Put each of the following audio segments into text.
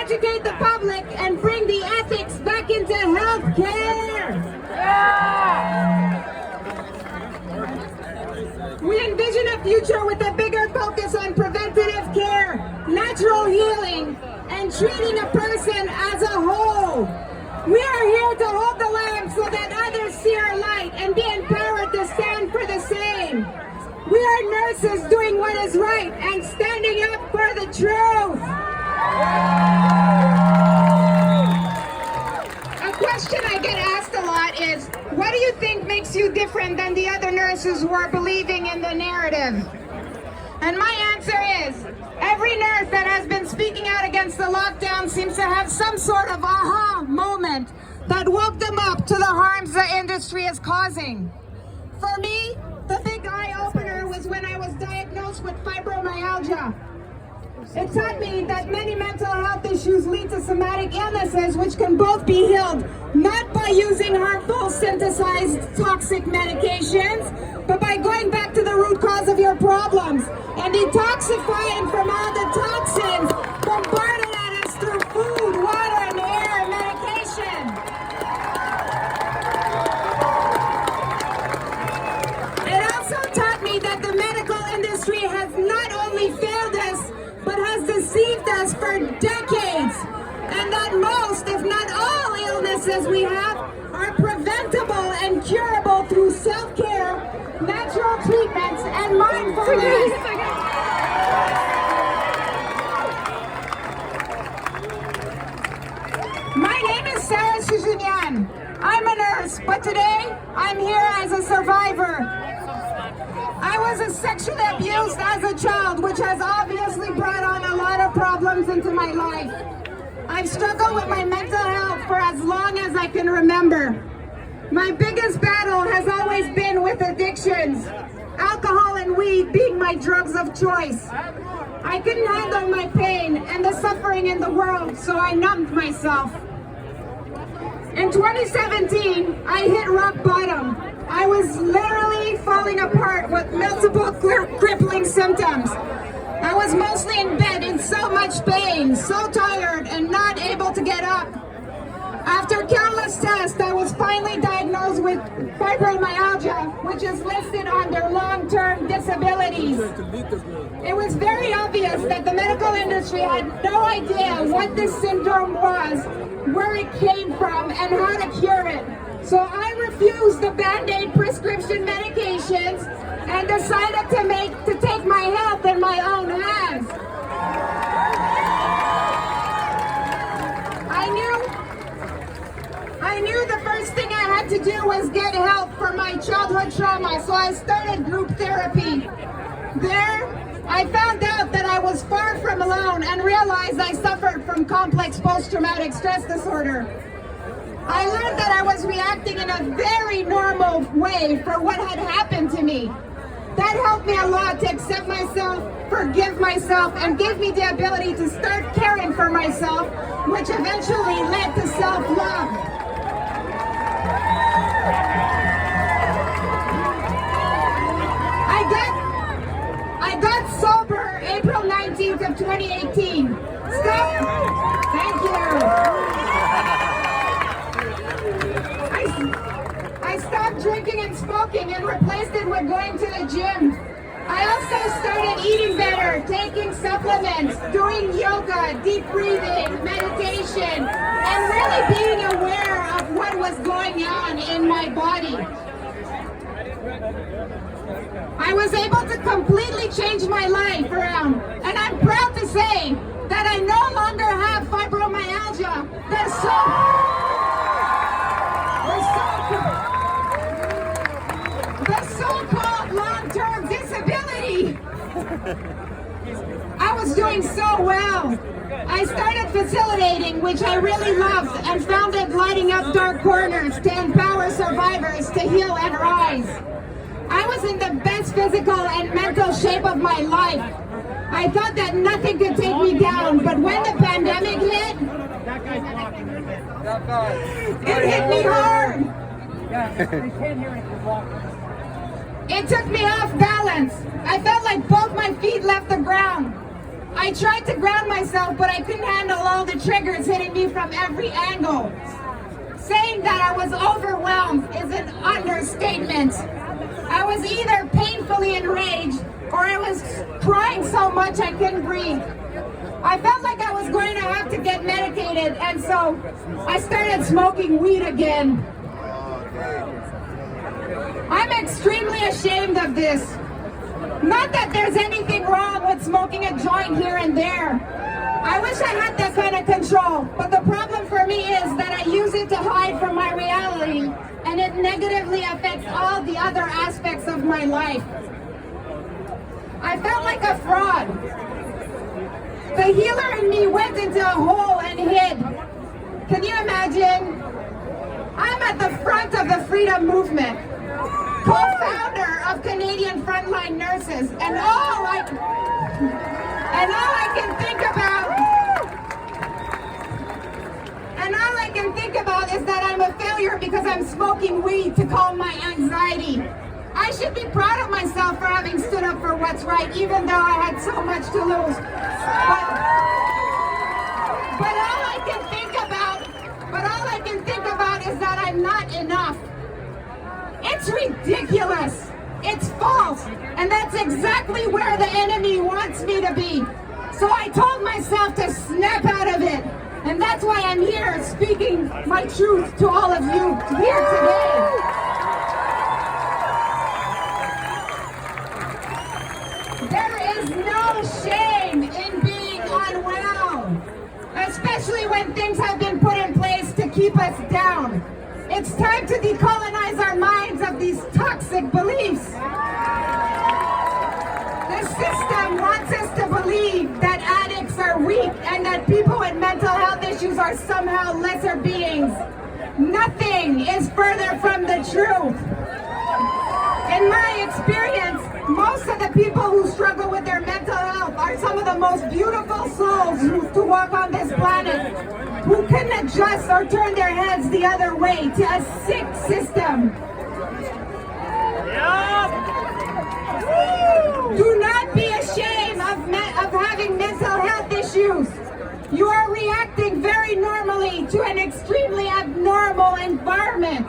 educate the public and bring the ethics back into healthcare. We envision a future with a bigger focus on preventative care, natural healing, and treating a person as a whole. We are here to hold the lamp so that others see our light and be empowered to stand for the same. We are nurses doing what is right and standing up for the truth. A question I get asked a lot is, what do you think makes you different than the other nurses who are believing in the narrative? And my answer is, every nurse that has been speaking out against the lockdown seems to have some sort of aha moment that woke them up to the harms the industry is causing. For me, the big eye-opener was when I was diagnosed with fibromyalgia. It taught me that many mental health issues lead to somatic illnesses which can both be healed not by using harmful synthesized toxic medications, but by going back to the root cause of your problems and detoxifying from all the toxins bombarded at us through food, water, and air and medication. It also taught me that the medical industry has not only failed us, but has deceived us for decades, and that most, if not all, illnesses we have are preventable and curable through self-care, natural treatments, and mindfulness. My name is Choujounian. I'm a nurse, but today I'm here as a survivor. I was sexually abused as a child, which has obviously brought on a lot of problems into my life. I've struggled with my mental health for as long as I can remember. My biggest battle has always been with addictions, alcohol and weed being my drugs of choice. I couldn't handle my pain and the suffering in the world, so I numbed myself. In 2017, I hit rock bottom. I was literally falling apart with multiple crippling symptoms. I was mostly in bed in so much pain, so tired, and not able to get up. After countless tests, I was finally diagnosed with fibromyalgia, which is listed under long-term disabilities. It was very obvious that the medical industry had no idea what this syndrome was, where it came from, and how to cure it. So I refused the Band-Aid prescription medications and decided to take my health in my own hands. I knew the first thing I had to do was get help for my childhood trauma, so I started group therapy. There, I found out that I was far from alone and realized I suffered from complex post-traumatic stress disorder. I learned that I was reacting in a very normal way for what had happened to me. That helped me a lot to accept myself, forgive myself, and give me the ability to start caring for myself, which eventually led to self-love. I got sober April 19th of 2018. Thank you. I stopped drinking and smoking and replaced it with going to the gym. I also started eating better, taking supplements, doing yoga, deep breathing, meditation, and really being aware of what was going on in my body. I was able to completely change my life around, and I'm proud to say that I no longer have fibromyalgia. The so-called long-term disability. I was doing so well. I started facilitating, which I really loved, and founded Lighting Up Dark Corners to empower survivors to heal and rise. I was in the best physical and mental shape of my life. I thought that nothing could take me down, but when the pandemic hit, it hit me hard. It took me off balance. I felt like both my feet left the ground. I tried to ground myself, but I couldn't handle all the triggers hitting me from every angle. Saying that I was overwhelmed is an understatement. I was either painfully enraged or I was crying so much I couldn't breathe. I felt like I was going to have to get medicated, and so I started smoking weed again. I'm extremely ashamed of this. Not that there's anything wrong with smoking a joint here and there. I wish I had that kind of control, but the problem for me is that I use it to hide from my reality, and it negatively affects all the other aspects of my life. I felt like a fraud. The healer in me went into a hole and hid. Can you imagine? I'm at the front of the freedom movement, co-founder of Canadian Frontline Nurses, and all I can think about is that I'm a failure because I'm smoking weed to calm my anxiety. I should be proud of myself for having stood up for what's right, even though I had so much to lose. But all I can think about is that I'm not enough. It's ridiculous. It's false. And that's exactly where the enemy wants me to be. So I told myself to snap out of it. And that's why I'm here speaking my truth to all of you here today. There is no shame in being unwell, especially when things have been put in place to keep us down. It's time to decolonize our minds of these toxic beliefs. The system wants us to believe that addicts are weak and that people with mental health issues are somehow lesser beings. Nothing is further from the truth. In my experience, most of the people who struggle with their mental health are some of the most beautiful souls to walk on this planet, who couldn't adjust or turn their heads the other way to a sick system. Do not be ashamed of having mental health issues. You are reacting very normally to an extremely abnormal environment.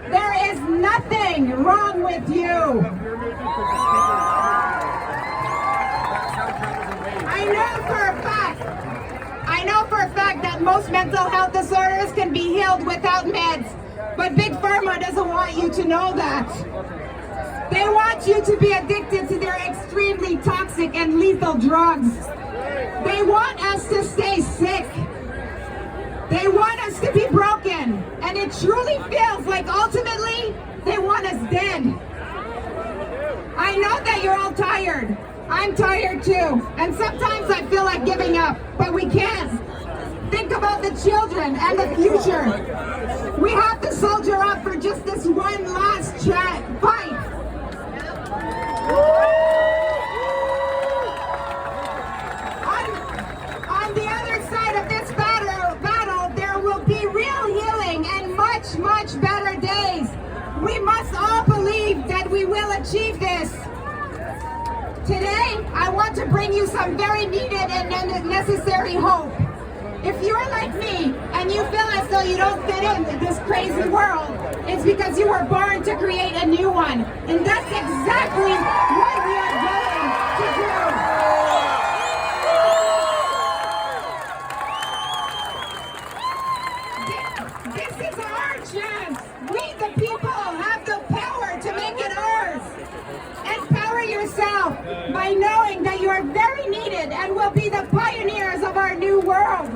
There is nothing wrong with you. I know for a fact that most mental health disorders can be healed without meds, but Big Pharma doesn't want you to know that. They want you to be addicted to their extremely toxic and lethal drugs. They want us to stay sick. They want us to be broken. And it truly feels like ultimately they want us dead. I know that you're all tired. I'm tired too. And sometimes I feel like giving up, but we can't. Think about the children and the future. We have to soldier up for just this one last fight. On the other side of this battle, there will be real healing and much, much better days. We must all believe that we will achieve this. Today, I want to bring you some very needed and necessary hope. If you're like me and you feel as though you don't fit in this crazy world, it's because you were born to create a new one. And that's exactly what we are going to do. This is our chance. We, the people, have the power to make it ours. Empower yourself by knowing that you are very needed and will be the pioneers of our new world.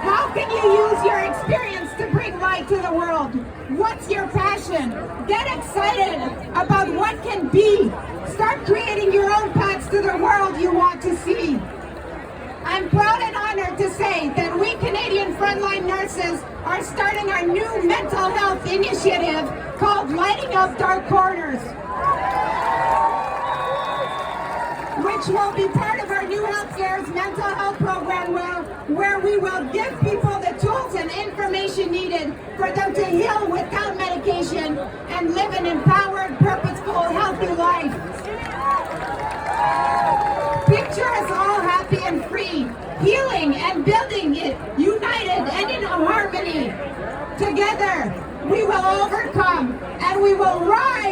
How can you use your experience to bring light to the world? What's your passion? Get excited about what can be. Start creating your own paths to the world you want to see. I'm proud and honored to say that we Canadian Frontline Nurses are starting our new mental health initiative called Lighting Up Dark Corners, which will be part of our new healthcare's mental health program where we will give people the tools and information needed for them to heal without medication and live an empowered, purposeful, healthy life. Picture us all happy healing and building it united and in harmony. Together, we will overcome and we will rise